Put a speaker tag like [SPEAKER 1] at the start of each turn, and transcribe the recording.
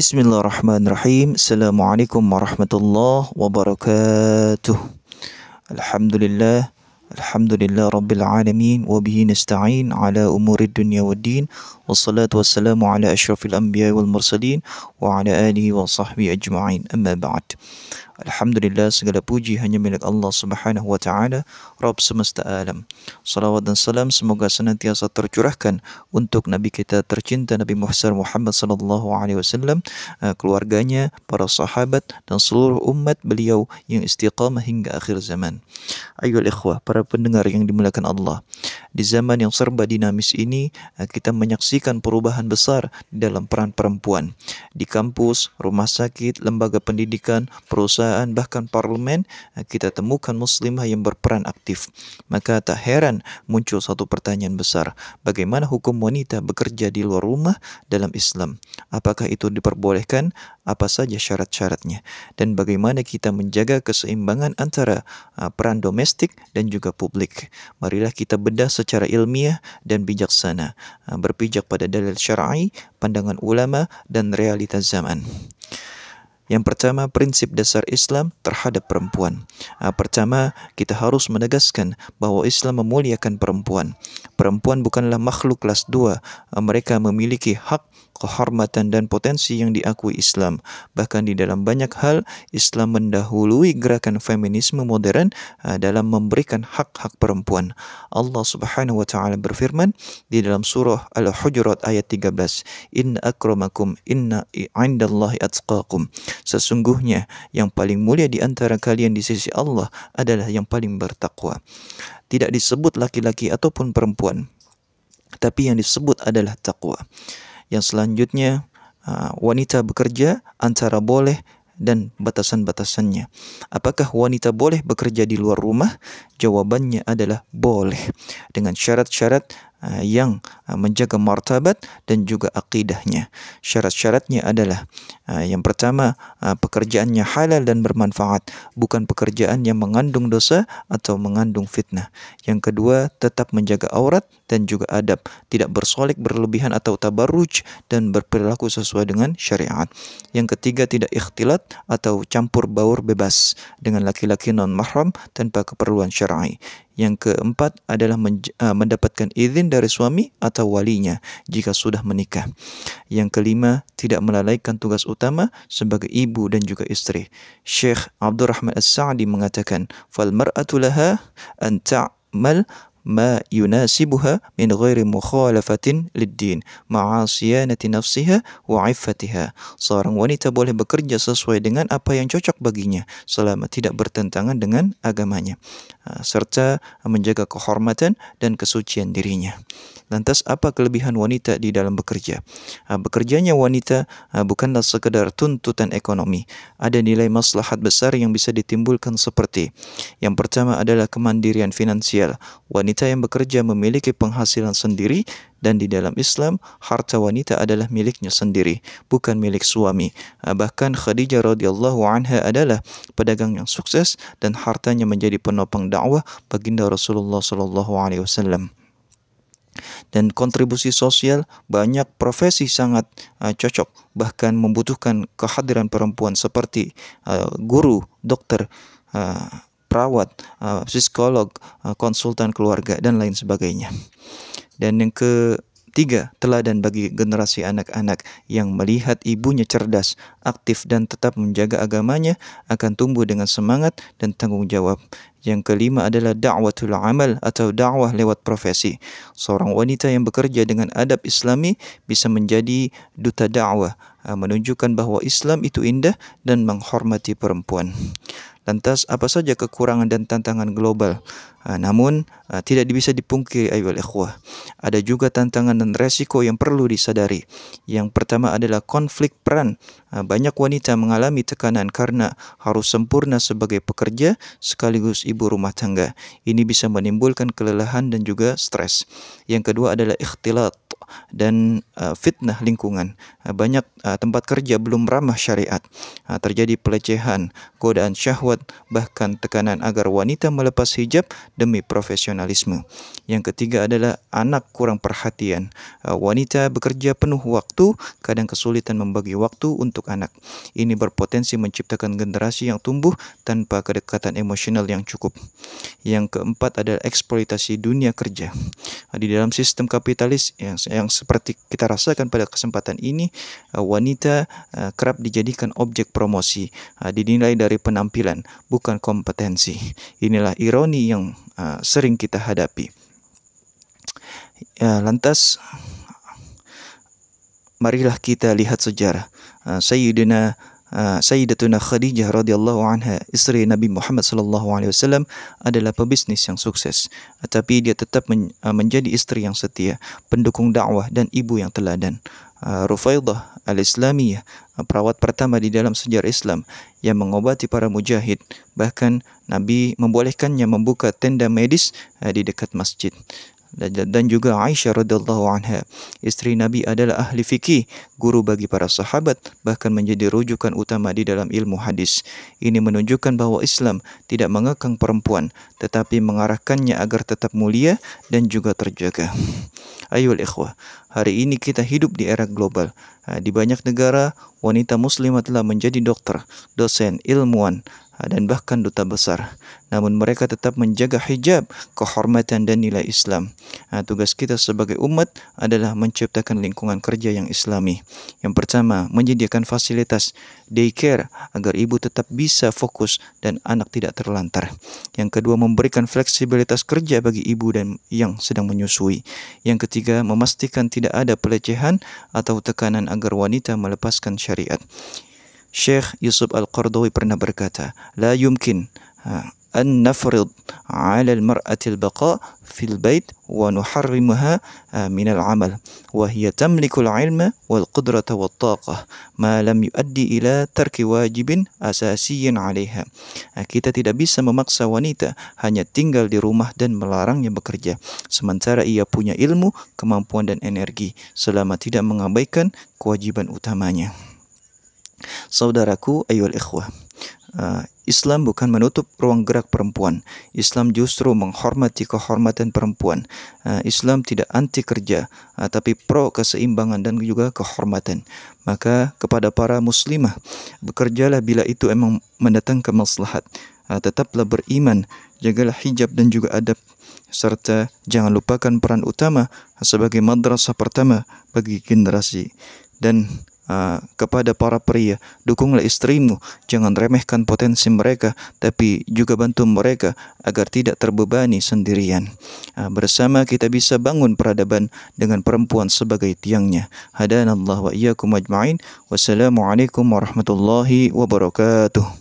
[SPEAKER 1] Bismillahirrahmanirrahim. Assalamualaikum warahmatullahi wabarakatuh. Alhamdulillah. Alhamdulillah Rabbil Alamin. Wabihi nasta'in ala umuri dunya waddin. Wassalatu wassalamu ala ashrafil anbiya wal mursalin. Wa ala alihi wa sahbihi ajma'in. Amma ba'd. Alhamdulillah, segala puji hanya milik Allah Subhanahu wa taala, Rabb semesta alam. Salawat dan salam semoga senantiasa tercurahkan untuk nabi kita tercinta, Nabi Muhammad sallallahu alaihi wasallam, keluarganya, para sahabat dan seluruh umat beliau yang istiqamah hingga akhir zaman. Ayolah ikhwah, para pendengar yang dimuliakan Allah. Di zaman yang serba dinamis ini, kita menyaksikan perubahan besar di dalam peran perempuan. Di kampus, rumah sakit, lembaga pendidikan, perusahaan, bahkan parlemen, kita temukan muslimah yang berperan aktif. Maka tak heran muncul satu pertanyaan besar. Bagaimana hukum wanita bekerja di luar rumah dalam Islam? Apakah itu diperbolehkan? Apa saja syarat-syaratnya? Dan bagaimana kita menjaga keseimbangan antara peran domestik dan juga publik? Marilah kita bedah secara ilmiah dan bijaksana, berpijak pada dalil syar'i, pandangan ulama dan realitas zaman. Yang pertama, prinsip dasar Islam terhadap perempuan. Pertama, kita harus menegaskan bahwa Islam memuliakan perempuan. Perempuan bukanlah makhluk kelas 2. Mereka memiliki hak, kehormatan dan potensi yang diakui Islam. Bahkan di dalam banyak hal, Islam mendahului gerakan feminisme modern dalam memberikan hak-hak perempuan. Allah Subhanahu wa taala berfirman di dalam surah Al-Hujurat ayat 13, "Inna akramakum indallahi atqakum." Sesungguhnya yang paling mulia di antara kalian di sisi Allah adalah yang paling bertakwa. Tidak disebut laki-laki ataupun perempuan, tapi yang disebut adalah takwa. Yang selanjutnya, wanita bekerja antara boleh dan batasan-batasannya. Apakah wanita boleh bekerja di luar rumah? Jawabannya adalah boleh, dengan syarat-syarat yang menjaga martabat dan juga akidahnya. Syarat-syaratnya adalah yang pertama, pekerjaannya halal dan bermanfaat, bukan pekerjaan yang mengandung dosa atau mengandung fitnah. Yang kedua, tetap menjaga aurat dan juga adab, tidak bersolek berlebihan atau tabarruj dan berperilaku sesuai dengan syariat. Yang ketiga, tidak ikhtilat atau campur baur bebas dengan laki-laki non-mahram tanpa keperluan syar'i. Yang keempat adalah mendapatkan izin dari suami atau walinya jika sudah menikah. Yang kelima, tidak melalaikan tugas utama sebagai ibu dan juga istri. Syekh Abdurrahman As-Sa'di mengatakan, "Fal mar'atu laha an ta'mal ma yunasibuha min ghairi mukhalafatin lid-din ma'a siyanati nafsiha wa 'iffatiha." Seorang wanita boleh bekerja sesuai dengan apa yang cocok baginya selama tidak bertentangan dengan agamanya, serta menjaga kehormatan dan kesucian dirinya. Lantas apa kelebihan wanita di dalam bekerja? Bekerjanya wanita bukanlah sekedar tuntutan ekonomi. Ada nilai maslahat besar yang bisa ditimbulkan seperti: yang pertama adalah kemandirian finansial. Wanita yang bekerja memiliki penghasilan sendiri, dan di dalam Islam harta wanita adalah miliknya sendiri, bukan milik suami. Bahkan Khadijah radhiyallahu anha adalah pedagang yang sukses dan hartanya menjadi penopang dakwah baginda Rasulullah sallallahu alaihi wasallam. Dan kontribusi sosial, banyak profesi sangat cocok, bahkan membutuhkan kehadiran perempuan seperti guru, dokter, perawat, psikolog, konsultan keluarga, dan lain sebagainya. Dan yang ketiga, teladan bagi generasi anak-anak yang melihat ibunya cerdas, aktif, dan tetap menjaga agamanya akan tumbuh dengan semangat dan tanggung jawab. Yang kelima adalah da'watul amal atau dakwah lewat profesi. Seorang wanita yang bekerja dengan adab Islami bisa menjadi duta dakwah, menunjukkan bahwa Islam itu indah dan menghormati perempuan. Lantas apa saja kekurangan dan tantangan global? Namun tidak bisa dipungkiri ayyuhal ikhwah, ada juga tantangan dan resiko yang perlu disadari. Yang pertama adalah konflik peran. Banyak wanita mengalami tekanan karena harus sempurna sebagai pekerja sekaligus ibu rumah tangga. Ini bisa menimbulkan kelelahan dan juga stres. Yang kedua adalah ikhtilat. dan fitnah lingkungan. Banyak tempat kerja belum ramah syariat. Terjadi pelecehan, godaan syahwat, bahkan tekanan agar wanita melepas hijab demi profesionalisme. Yang ketiga adalah anak kurang perhatian. Wanita bekerja penuh waktu, kadang kesulitan membagi waktu untuk anak. Ini berpotensi menciptakan generasi yang tumbuh tanpa kedekatan emosional yang cukup. Yang keempat adalah eksploitasi dunia kerja. Di dalam sistem kapitalis yang seperti kita rasakan pada kesempatan ini, wanita kerap dijadikan objek promosi, dinilai dari penampilan, bukan kompetensi. Inilah ironi yang sering kita hadapi. Lantas, marilah kita lihat sejarah Sayyidatuna Khadijah radhiyallahu anha, istri Nabi Muhammad sallallahu alaihi wasallam, adalah pebisnis yang sukses, tapi dia tetap menjadi istri yang setia, pendukung dakwah dan ibu yang teladan. Rufaidah al-Islamiyah, perawat pertama di dalam sejarah Islam yang mengobati para mujahid. Bahkan Nabi membolehkannya membuka tenda medis di dekat masjid. Dan juga Aisyah radhiyallahu anha, istri Nabi, adalah ahli fikih, guru bagi para sahabat, bahkan menjadi rujukan utama di dalam ilmu hadis. Ini menunjukkan bahwa Islam tidak mengekang perempuan, tetapi mengarahkannya agar tetap mulia dan juga terjaga. Ayolah ikhwah, hari ini kita hidup di era global. Di banyak negara, wanita muslimah telah menjadi dokter, dosen, ilmuwan, dan bahkan duta besar. Namun mereka tetap menjaga hijab, kehormatan dan nilai Islam. Tugas kita sebagai umat adalah menciptakan lingkungan kerja yang islami. Yang pertama, menyediakan fasilitas daycare agar ibu tetap bisa fokus dan anak tidak terlantar. Yang kedua, memberikan fleksibilitas kerja bagi ibu dan yang sedang menyusui. Yang ketiga, memastikan tidak ada pelecehan atau tekanan agar wanita melepaskan syariat. Syekh Yusuf Al-Qardawi pernah berkata, "La yumkin an nafrid 'ala al-mar'ati al-baqa' fil bait wa nuharrimuha min al-'amal wa hiya tamliku al-'ilma wal qudrata wat taqah ma lam yuaddi ila tarki wajibin asasiyyin 'alaiha." Kita tidak bisa memaksa wanita hanya tinggal di rumah dan melarangnya bekerja, sementara ia punya ilmu, kemampuan dan energi, selama tidak mengabaikan kewajiban utamanya. Saudaraku, ayyuhal ikhwah, Islam bukan menutup ruang gerak perempuan. Islam justru menghormati kehormatan perempuan. Islam tidak anti kerja, tapi pro keseimbangan dan juga kehormatan. Maka kepada para muslimah, bekerjalah bila itu memang mendatangkan maslahat. Tetaplah beriman, jagalah hijab dan juga adab, serta jangan lupakan peran utama sebagai madrasah pertama bagi generasi. Dan kepada para pria, dukunglah istrimu, jangan remehkan potensi mereka, tapi juga bantu mereka agar tidak terbebani sendirian. Bersama kita bisa bangun peradaban dengan perempuan sebagai tiangnya. Hadanallahu wa iyyakum ajma'in. Wassalamualaikum warahmatullahi wabarakatuh.